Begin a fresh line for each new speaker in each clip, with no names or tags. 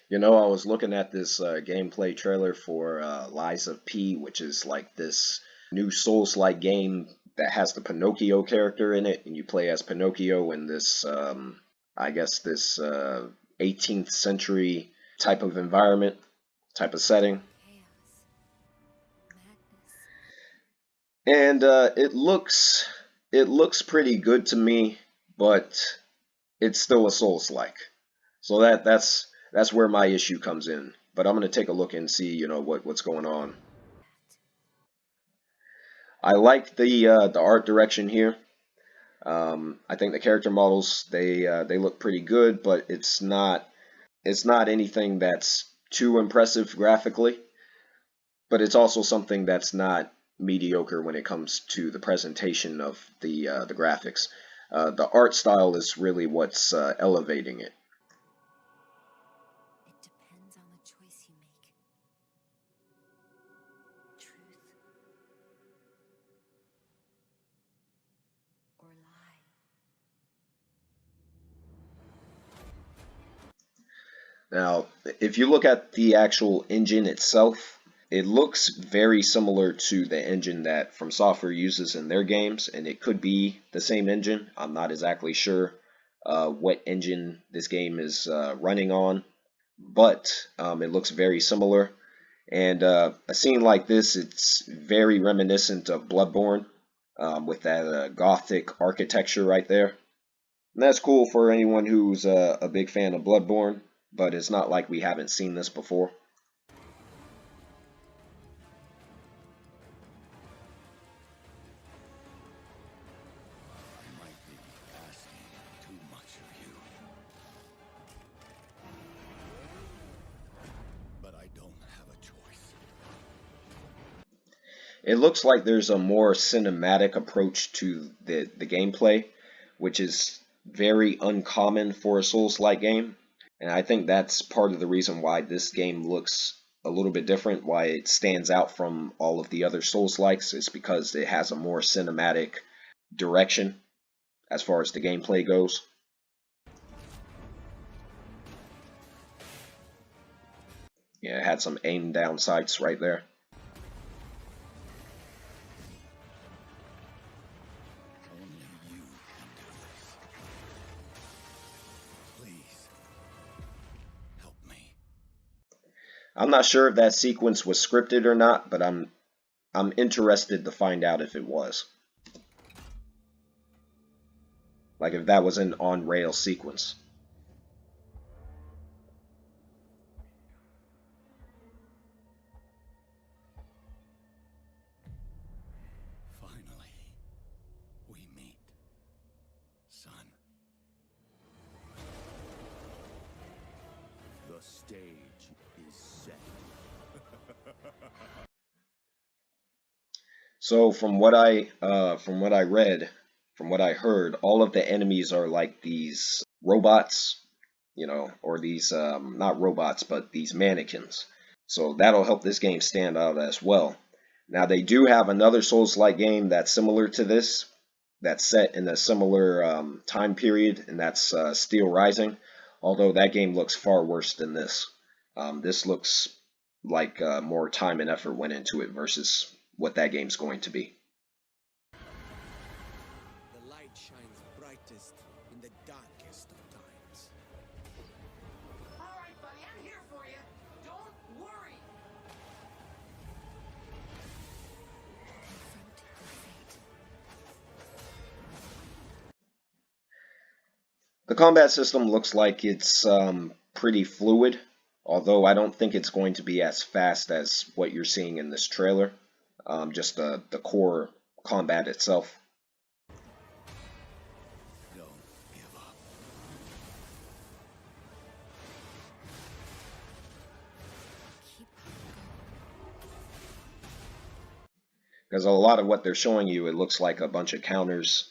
You know, I was looking at this gameplay trailer for Lies of P, which is like this new Souls-like game that has the Pinocchio character in it, and you play as Pinocchio in this, I guess, this 18th century type of environment, type of setting, and it looks pretty good to me, but it's still a Souls-like. So that's where my issue comes in. But I'm gonna take a look and see, what's going on. I like the art direction here. I think the character models they look pretty good, but it's not anything that's too impressive graphically. But it's also something that's not mediocre when it comes to the presentation of the graphics. The art style is really what's elevating it.
It depends on the choice you make. Truth or lie.
Now, if you look at the actual engine itself, it looks very similar to the engine that From Software uses in their games, and it could be the same engine. I'm not exactly sure what engine this game is running on, but it looks very similar. And a scene like this, it's very reminiscent of Bloodborne, with that gothic architecture right there. And that's cool for anyone who's a big fan of Bloodborne, but it's not like we haven't seen this before.
I might be asking too much of you, but I don't have a choice.
It looks like there's a more cinematic approach to the gameplay, which is very uncommon for a Souls-like game. And I think that's part of the reason why this game looks a little bit different, why it stands out from all of the other Souls-likes, is because it has a more cinematic direction as far as the gameplay goes. Yeah, it had some aim down sights right there.
Only you can do this. Please, help me.
I'm not sure if that sequence was scripted or not, but I'm interested to find out if it was. Like if that was an on-rail sequence.
Finally, we meet, son. The stage is set.
So from what I read, from what I heard, all of the enemies are like these robots, or these not robots, but these mannequins. So that'll help this game stand out as well. Now they do have another Souls-like game that's similar to this, that's set in a similar time period, and that's Steel Rising. Although that game looks far worse than this. This looks like more time and effort went into it versus what that game's going to be.
The light shines brightest in the darkest of times.
All right, buddy, I'm here for you. Don't worry.
Confront your fate.
The combat system looks like it's pretty fluid, although I don't think it's going to be as fast as what you're seeing in this trailer. Just the core combat itself.
Don't give up.
Keep
Because a lot of what they're showing you, it looks like a bunch of counters,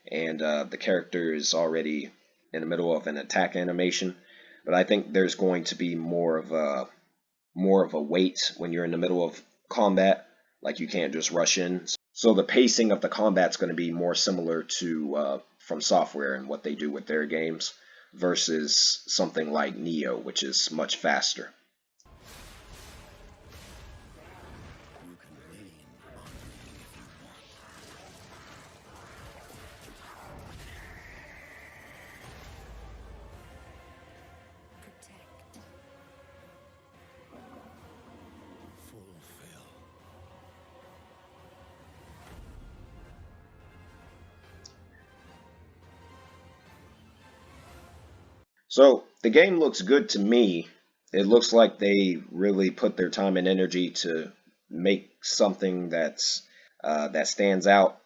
and the character is already in the middle of an attack animation. But I think there's going to be more of a wait when you're in the middle of combat. Like you can't just rush in. So the pacing of the combat's going to be more similar to From Software and what they do with their games. versus something like Neo, which is much faster.
You can lean on me if you want.
Protect.
Fulfill.
So the game looks good to me. It looks like they really put their time and energy to make something that stands out,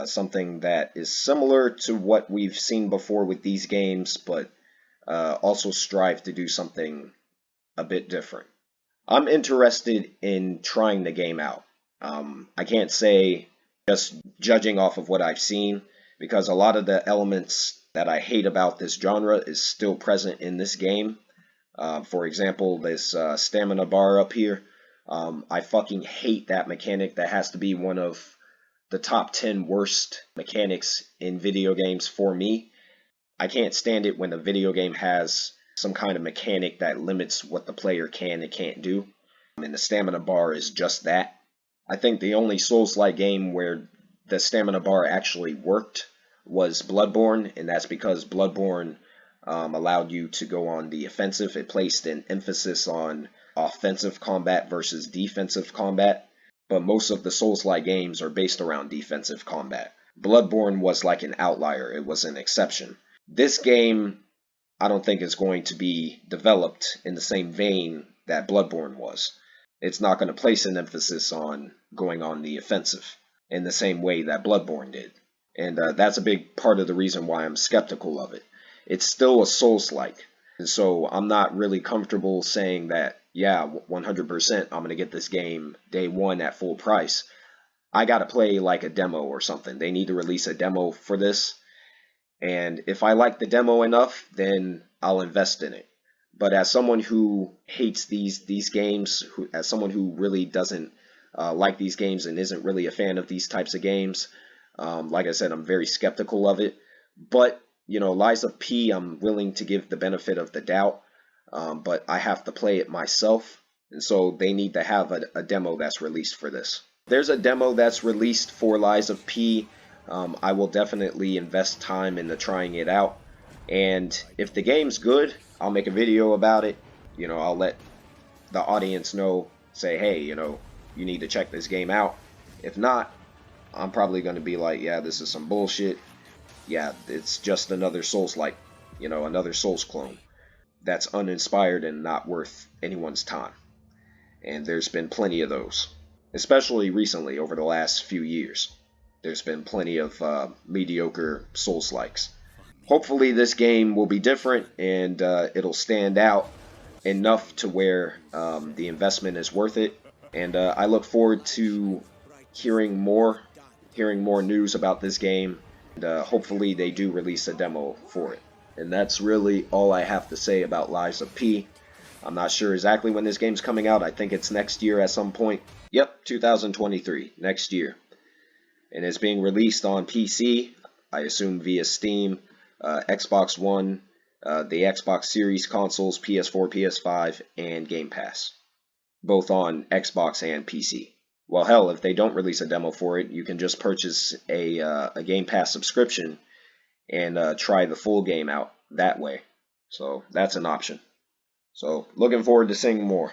something that is similar to what we've seen before with these games, but also strive to do something a bit different. I'm interested in trying the game out. I can't say just judging off of what I've seen, because a lot of the elements that I hate about this genre is still present in this game. For example, this stamina bar up here. I fucking hate that mechanic. That has to be one of the top 10 worst mechanics in video games for me. I can't stand it when a video game has some kind of mechanic that limits what the player can and can't do. And the stamina bar is just that. I think the only Souls-like game where the stamina bar actually worked was Bloodborne, and that's because Bloodborne allowed you to go on the offensive. It placed an emphasis on offensive combat versus defensive combat, but most of the Souls-like games are based around defensive combat. Bloodborne was like an outlier, it was an exception. This game, I don't think is going to be developed in the same vein that Bloodborne was. It's not going to place an emphasis on going on the offensive in the same way that Bloodborne did. And that's a big part of the reason why I'm skeptical of it. It's still a Souls-like. And so I'm not really comfortable saying that, yeah, 100% I'm going to get this game day one at full price. I got to play like a demo or something. They need to release a demo for this. And if I like the demo enough, then I'll invest in it. But as someone who hates these games, as someone who really doesn't like these games and isn't really a fan of these types of games, like I said, I'm very skeptical of it. But, you know, Lies of P, I'm willing to give the benefit of the doubt, but I have to play it myself. And so they need to have a demo that's released for this. There's a demo that's released for Lies of P. I will definitely invest time into trying it out. And if the game's good, I'll make a video about it. You know, I'll let the audience know, say, hey, you know, you need to check this game out. If not, I'm probably going to be like, yeah, this is some bullshit. Yeah, it's just another Souls-like, you know, another Souls clone that's uninspired and not worth anyone's time. And there's been plenty of those, especially recently over the last few years. There's been plenty of mediocre Souls-likes. Hopefully this game will be different and it'll stand out enough to where the investment is worth it. And I look forward to hearing more news about this game. And hopefully they do release a demo for it. And that's really all I have to say about Lies of P. I'm not sure exactly when this game's coming out. I think it's next year at some point. Yep, 2023, next year. And it's being released on PC, I assume via Steam, Xbox One, the Xbox Series consoles, PS4, PS5, and Game Pass. Both on Xbox and PC. Well, hell, if they don't release a demo for it, you can just purchase a Game Pass subscription and try the full game out that way. So that's an option. So looking forward to seeing more.